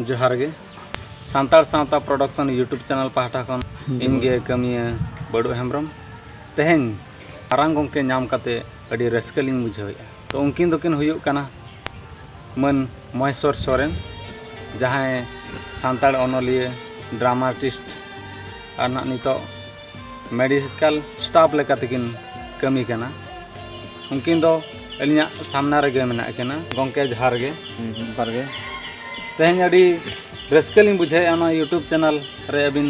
जोहार गे सांतार सावता production YouTube channel पाहटा खन इनगे कमिया बड़ो हेम्ब्रम तेहें मारांग गोंके नाम काते अड़ी रस्कलिंग बुझावेआ तो उनकिन दोकिन हुयुग कना मन महेश्वर सोरेन जहां सांतार ओनोलिया ड्रामा आर्टिस्ट और ना नितो मेडिकल स्टाफ लेकातेकिन कमी कना उनकिन दो अलिया सामना रगे मेना कना गोंके जोहार गे तेहें अड़ी रस्कलिंग बुझाए ना यूट्यूब चैनल रे अबिन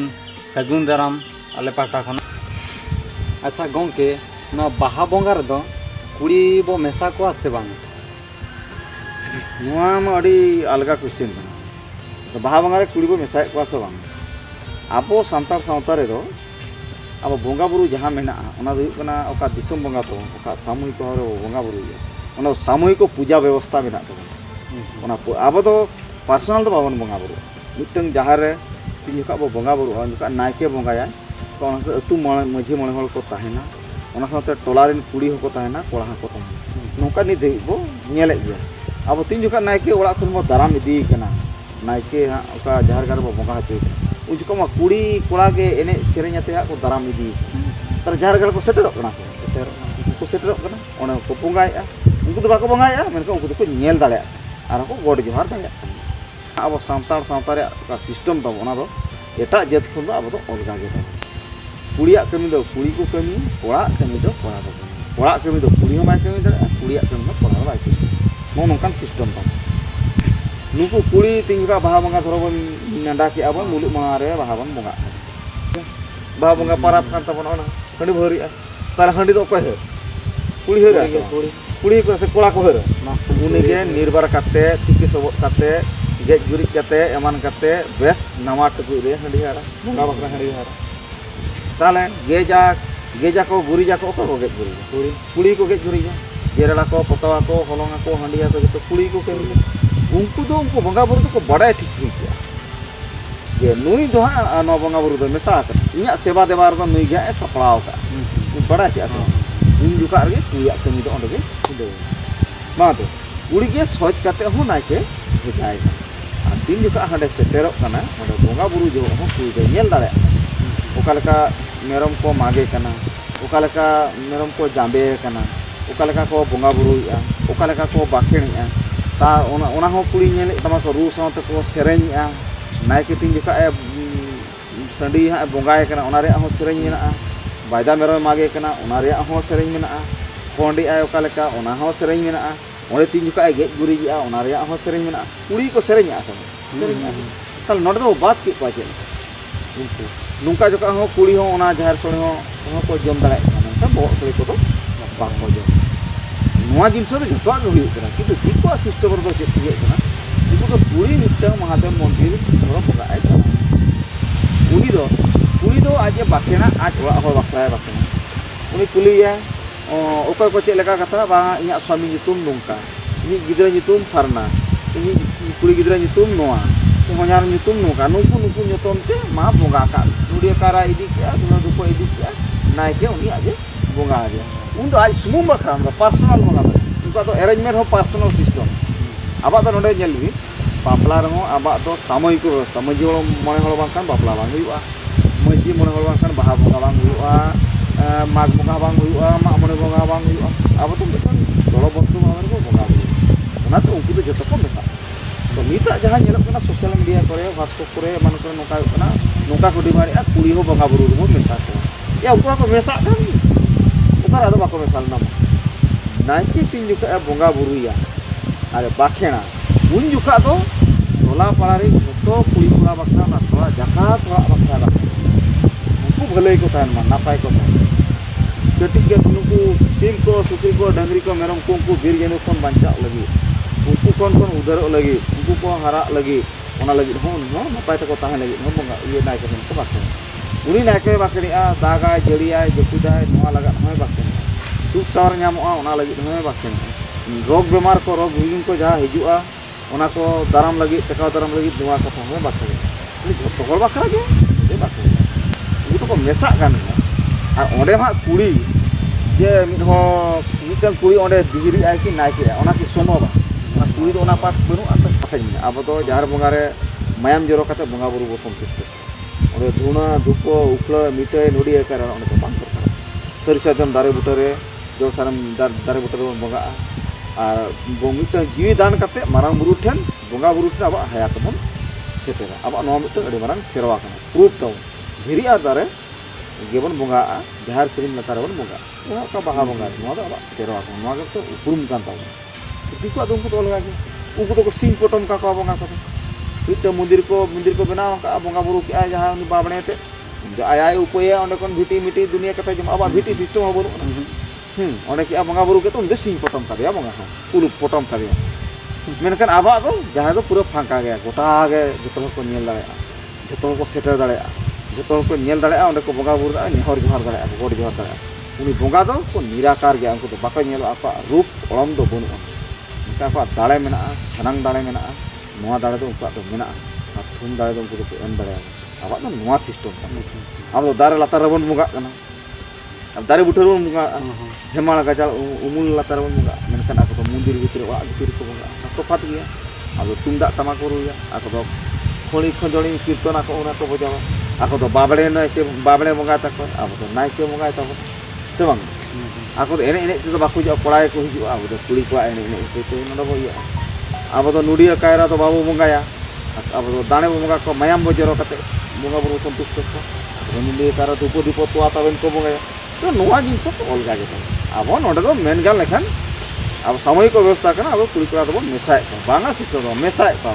सगुन दाराम आले पाटा खन अच्छा गोंके ना बाहा बोंगा रदो कुड़ी बो मेसा को से बांग अड़ी अलगा क्वेश्चन तो बाहा बंगा रे कुड़ी बो मेसा को से बांग आबो सांतार सावता रे दो अब बोंगा बुरु जहां मेना ओना दो हुयुग कना ओका दिसम बोंगा तो ओका सामूहिक रे बोंगा बुरु ओना सामूहिक सामूहिक पूजा व्यवस्था मेना तो ओना आबो तो पर्सनल तो बाबन बोंगा बुरु मिटंग जहां रे तीन जोका बो बोंगा बुरु जोका नायके बोंगाया तो ओना अतु माझी मणे हल को ताहेना ओना साथे टोला रेन कुड़ी हो को ताहेना कोड़ा हो को ताहेना नोका नि दे बो नेले गया अब तीन जोका नायके ओड़ा खन बो दाराम इदी कना नायके हा ओका जहार गार बो बोंगा हचोय उन जोका मा कुड़ी कोड़ा के एने सेरेñ आते को दाराम इदी तर जहार गार को सेटरक कना को सेटरक कना ओना को बोंगाया उनको तो बाको बोंगाया मेनका उनको तो नेल दाड़े आर को गोड जोहार दाड़े अब सांतार सावता रे का सिस्टम तब ओना दो एटा जेत खन दो अब तो अलगा गे कुड़िया कमी दो कुड़ी को कमी कोड़ा कमी दो कोड़ा को कोड़ा कमी दो कुड़ी माय कमी दो कुड़िया कमी दो कोड़ा बाय मो नोकान सिस्टम तब नुकु कुड़ी तिंगा बाहा बंगा धरबन नेंडा के अब मुलुग माहा रे बाहा बन बंगा बाहा बंगा पाराब कान तबन ओना हंडी भरिया तार हंडी दो कोय हे कुड़ी हे कुड़ी को से कोड़ा को हे उनी के निर्भर काते तिके सबत काते गेज गुरी काते एमान काते बेस नवा टुकु रे हंडी हारा बंगा बकरा हंडी हारा ताले गेजा को गुरीजा को गेज गुरी कुड़ी को गेज गुरीजा जेरड़ा को पतवा को हलंगा को हंडिया को तो कुड़ी को केमी उनको तो उनको बंगा बुरु को बड़ा ठीक ठीक जे नुई दो हां न बंगा बुरु दो मेसा इया सेवा देवार दो नुई गे सपड़ाव का बड़ा चे इन जुका रे कुया कमी दो ओंडे दो मा दो कुड़ी के सोच काते हो ना के बुझाय आ तीन जुका हंडे सेटेरो कना ओंडे बंगा बुरु जो हो कुई दे नेल दाड़े ओकालका मेरम को मागे कना ओकालका मेरम को जांबे कना ओकालका को बंगा बुरुया ओकालका को बाखेणिया ता ओना हो कुड़ी नेले तमा को रू सावते को सेरेña नायके तीन जुका संडी हा बंगाय कना ओना रे हो सेरेñ मेना बायदा मेरम मागे कना ओना रे हो सेरेñ मेना कोंडी आय ओकालका ओना हो सेरेñ मेना ओने तीन जुका गेज गुरिया ओना रे हो सेरेñ मेना कुड़ी को सेरेña सेरेña ताल नोडे दो बात के पाचे उनको नुका जोका हो कुड़ी हो ओना जहार सोने हो को जम दाड़े नंका बो सोई को तो बा को जम नोआ जिनस तो जतो आगे हुई करा किंतु दिको सिस्टम रो जे थिए कना दिको तो कुड़ी मिटंग महादेव मंदिर रो बगा आय कुड़ी दो आज बाकेना आज ओड़ा हो बाकलाय बाकेना उनी कुलिया ओका को चेक लेका कथा बा इया स्वामी नितुम नोंका इनी गिदरा नितुम फारना इनी कुड़ी गिदरा नितुम नोआ हमार नितुम नोका नुकु नुकु नितुम ते मा बोंगा का नुडिया कारा इदी किया दुना दुको इदी किया नायके उनी आज बोंगा आ गया उन तो आज सुमुम बखरा पर्सनल बोंगा उनका तो अरेंजमेंट हो पर्सनल सिस्टम आबा तो नोडे नेल भी बापला रहो आबा तो सामूहिक व्यवस्था मजी हल मणे हल बांकान बापला बांग हुआ मजी मणे हल बांकान बाहा बोंगा बांग हुआ माग बोंगा बांग हुआ मा मणे बोंगा बांग हुआ आबा तो बेसन दolo बंतु माने को बोंगा ओना तो उनकी तो जतो को मेसा तो नीता जहां नेलक कना सोशल मीडिया करे व्हाट्सएप करे मान करे नोका कना नोका को डिमांड कुड़ी हो बंगा बुरु रो मेसा को या उकरा को मेसा kan उकरा दो बाको मेसाल नाम नाइके तीन जुका बंगा बुरुया अरे बाखेना उन जुका दो टोला पाड़ा रे जतो कुड़ी कोड़ा बकरा ना थोड़ा जका थोड़ा बकरा उनको भले को तान मा नापाय को कटी के नुकु सिम को सुकरी को डंगरी को मेरम को उनको बीर जेनु खन बांचा लगी उनको कौन उधर लगी उनको को हरा लगी ओना लगी हो नापाय तको ताहे लगी हो बंगा ये नाय के को बाके उनी नायके बाकेनिया दागा जड़िया जपुदाय नोआ लगा होय बाके सुख सावर नामोआ ओना लगी होय बाके रोग बेमार को रोग विगिन को जहां हिजुआ ओना को दाराम लगी टेका दाराम लगी दुआ कथा होय बाके उनी जतो हर बाकरा के ए बाके उतो को मेसा गान और ओंडे मा कुड़ी जे मिद हो मिटन कुड़ी ओंडे दिगिरी आय कि नायके ओना कि सोनो बा कुड़ी दो पाठ बनू अब तो जहार बंगा रे mayam joro kate bonga buru bo संतुष्ट ᱚᱸᱰᱮ ᱫᱷᱩᱱᱟᱹ ᱫᱷᱩᱯᱚ ᱩᱯᱞᱟᱹ ᱢᱤᱴᱟᱹᱭ ᱱᱩᱰᱤ ᱟᱠᱟᱨ ᱚᱸᱰᱮ ᱫᱚ ᱵᱟᱝ ᱫᱚᱨᱠᱟᱨ ᱥᱟᱹᱨᱤ ᱥᱟᱨᱡᱚᱢ ᱫᱟᱨᱮ ᱵᱩᱴᱟᱹᱨᱮ ᱡᱚ ᱥᱟᱨᱮᱢ ᱫᱟᱨᱮ ᱵᱩᱴᱟᱹ ᱨᱮᱵᱚᱱ ᱵᱚᱸᱜᱟᱜᱼᱟ ᱟᱨ ᱢᱤᱫᱴᱟᱝ ᱡᱤᱣᱤ ᱫᱟᱱ ᱠᱟᱛᱮ ᱢᱟᱨᱟᱝ ᱵᱩᱨᱩ ᱴᱷᱮᱱ ᱵᱚᱸᱜᱟ ᱵᱩᱨᱩ ᱴᱷᱮᱱ ᱟᱵᱚᱣᱟᱜ ᱦᱟᱭᱟ ᱛᱮᱵᱚᱱ ᱥᱮᱴᱮᱨᱟ ᱟᱵᱚᱣᱟᱜ ᱱᱚᱣᱟ ᱢᱤᱫᱴᱟᱝ ᱟᱹᱰᱤ ᱢᱟᱨᱟᱝ ᱥᱮᱨᱣᱟ ᱠᱟᱱᱟ ᱯᱨᱩᱯ ᱛᱟᱵᱚᱱ ᱫᱷᱤᱨᱤ ᱟᱨ ᱫᱟᱨᱮ ᱜᱮᱵᱚᱱ ᱵᱚᱸᱜᱟᱜᱼᱟ ᱡᱟᱦᱮᱨ ᱥᱤᱢ ᱞᱟᱛᱟᱨ ᱨᱮᱵᱚᱱ ᱵᱚᱸᱜᱟᱜᱼᱟ ᱱᱚᱣᱟ ᱚᱠᱟ ᱵᱟᱦᱟ ᱵᱚᱸᱜᱟ ᱱᱚᱣᱟ ᱫᱚ ᱟᱵᱚᱣᱟᱜ ᱥᱮᱨᱣᱟ ᱠᱟᱱᱟ ᱱᱚᱣᱟ ᱜᱮᱛᱚ ᱩᱯᱨᱩᱢ ᱠᱟᱱ ᱛᱟᱵᱚᱱᱟ ᱫᱤᱠᱩᱣᱟᱜ ᱫᱚ ᱩᱱᱠᱩ ᱫᱚ ᱚᱞᱜᱟ ᱜᱮ ᱩᱱᱠᱩ ᱫᱚᱠᱚ ᱥᱤᱧ ᱯᱚᱴᱚᱢ ᱠᱟᱠᱚᱣᱟ ᱵᱚᱸᱜᱟ ᱠᱚᱫᱚ ᱢᱤᱫᱴᱟᱝ ᱢᱚᱱᱫᱤᱨ ᱠᱚ ᱵᱮᱱᱟᱣ ᱠᱟᱜᱼᱟ ᱵᱚᱸᱜᱟ ᱵᱩᱨᱩ ᱠᱮᱜᱼᱟᱭ ᱡᱟᱦᱟᱸ उनी बाबणे ते आय उपाया ओंडे कोन भिटी मिटी दुनिया कथा जम आबा भिटी सिस्टम हो बनु ओंडे के बंगा बुरु के तो उनदे सिंह पटम कादिया बंगा हा पुलु पटम कादिया मेनखान आबा दो जहां दो पूरा फांका गया गोटा गे जतो को नेल दाड़े जतो को सेटर दाड़े जतो को नेल दाड़े ओंडे को बंगा बुरु नेहर जोहर दाड़े गोड जोहर दाड़े उनी बंगा दो को निराकार गया उनको तो बाका नेल आपा रूप ओलम दो बनु उनका आपा दाड़े मेना छानंग दाड़े मेना नोआ दाड़े दो उनका तो मेना और थुम दाड़े दो उनको तो एम दाड़े आबा दो नोआ सिस्टम अब दारे लातार रेबन बंगा अब दारे बुठर बन बंगा हेमाल गाजाल उमुल लातार बन बंगा मेनखान आको तो मंदिर भितर ओड़ा भितर को बंगा तफात गया अब तुमदाग टमाक को रुया आको तो खड़ी खंजड़ी कीर्तन आको ओना को बजावा आको तो बाबड़े बंगा तक अब तो नायके बंगा तब से बंग आको तो एने एने तो बाकू जा कोड़ाय को हिजुआ अब तो कुड़ी को एने एने से नडो होया अब तो नुडिया कायरा तो बाबू बंगाया अब तो दाने बंगा को मायाम बजरो कते बंगा बुरु संतुष्ट को नुडिया कायरा धूप दीप तो आताबेन को बंगाया तो नोआ जिनिस तो अलगा गेता अब नोडे दो मेन गाल लेखान अब सामयिक व्यवस्था करना अब कुड़ी कोड़ा दो मेसाय को बांगा सिस्टम दो मेसाय को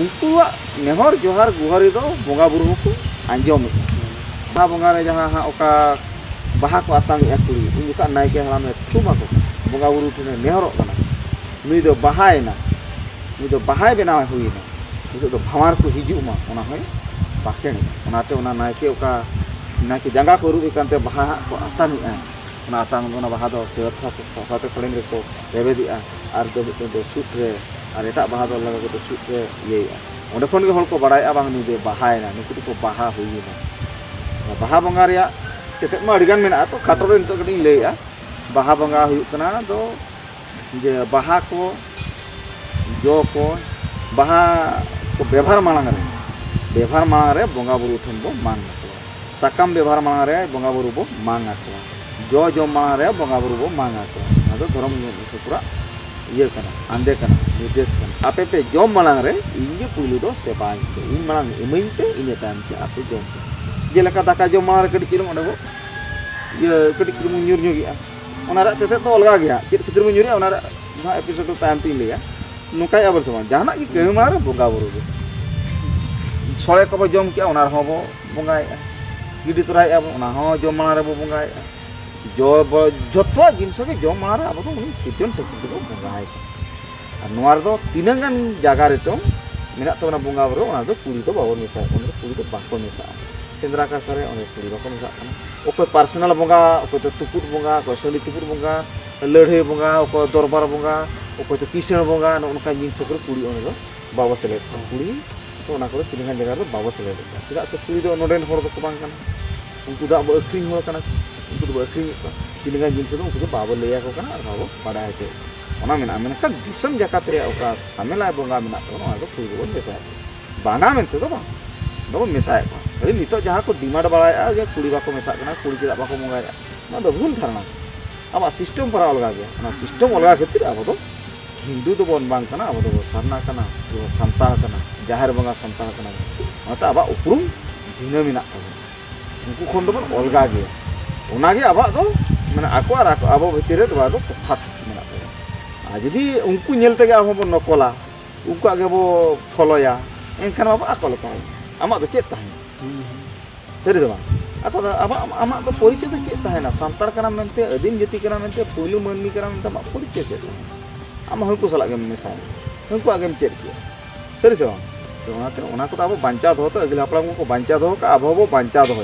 उनकुआ नेहर जोहार गुहारी दो बंगा बुरु को आंजम बा बंगा रे जहां हा ओका बाहा को आतांग या कुड़ी उनका नायके हलामे थुमा को बंगा बुरु ठने नेहर कना नुई दो बाहायना नुई दो बाहाय बेना हुईना नुई दो भामार को हिजुमा ओना होय बाकेन ओनाते ओना नायके ओका नायके जंगा को रुई कांते बाहा को आतांग ओना आतांग ओना बाहा दो सेवथा को साथे खड़ेन रे को रेबेदिआ आर दो सुट रे आर एटा बाहा दो लगा को सुट रे येया ओंडे खन गे हल को बाडाय बांग नुई दे बाहायना नुकु को बाहा हुईना बाहा बंगा रे केते मा अडिगान मेना तो खाटो रे तो कटी लेया बाहा बंगा हुई कना दो जे बाहा को जो को बाहा को व्यवहार मांग रे बंगा बुरु ठन बो मांग साकाम व्यवहार मांग रे बंगा बुरु बो मांग जो जो मांग रे बंगा बुरु बो मांग आदो धर्म पूरा ये कना आंदे कना निर्देश कना आपे पे जो मांग रे इनगे पुलु दो सेवा इन मांग इमिन पे इने टाइम के आपे जो जेलका दाका जो मांग रे कटी चिरम ओंडे बो ये कटी चिरम ᱧᱩᱨ ᱧᱚᱜᱤया ओना रे तेते तो अलगा गया चिर चिरम ᱧᱩᱨᱤया ओना रे ना एपिसोड तो टाइम ती लिया नुकाय आबर समा जहाना की केम मारे बंगा बुरु दो सोळे को जम के ओना हो बो बंगाय गिडी तोराय अब ओना हो जम मारे बो बंगाय जो जत्वा जिनस के जम मारे अब तो उनी सिजन शक्ति को बंगाय और नोआर दो तीनगान जागा रे तो मेना तो ना बंगा बुरु ओना दो कुड़ी तो बाबो मेसा ओना कुड़ी तो बाको मेसा सेंद्रा का करे ओने कुड़ी बाको मेसा ओको पर्सनल बंगा ओको तो तुपुर बंगा को सली तुपुर बंगा लड़े बंगा ओको दरबार बंगा ओको तो किसण बंगा नोनका जिनस को कुड़ी ओने दो बाबो सेले कुड़ी तो ओना को तीनगान जागा रे बाबो सेले चेदा तो कुड़ी दो नोडेन होर दो बांग काना उनको दा अक्रिंग हो काना उनको दो अक्रिंग तीनगान जिनस दो उनको बाबो लेया को काना और बाबो बाडाय के ओना मेना मेनका दिसम जाकात रे ओका सामेला बंगा मेना तो ओना दो कुड़ी दो बेसा बाना मेनते दो बा दो मेसाय को अरे नितो जहां को डिमांड बाड़ाया जे कुड़ी बाको मेसा कना कुड़ी चेदा बाको मंगाया ना दो भूल धारणा अब सिस्टम पर अलगा गया ना सिस्टम अलगा खातिर अब दो हिंदू तो बन बांग कना अब दो सारना कना संतान कना जाहेर बंगा संतान कना ओता अब उपरुम भिन्न मेना उनको खन दो अलगा गया ओना गे अब दो माने आको आर आको अब भितर रे दो तफात मेना आ जदी उनको नेलते गे अब बो नकला उनको आगे बो फॉलोया एनखान अब आको लका आमा दो चेत ताहे सरी दो आको अब आमा दो परिचय दो चेत ताहे ना संतार कना मेनते अदीम जाति कना मेनते पुलु मनमी कना मेनते मा परिचय चेत आमा हनको सला गे मेसा हनको आगे चेत के सरी से ओनाते ओना को अब बांचा दो तो अगले हपलाम को बांचा दो का अब बांचा दो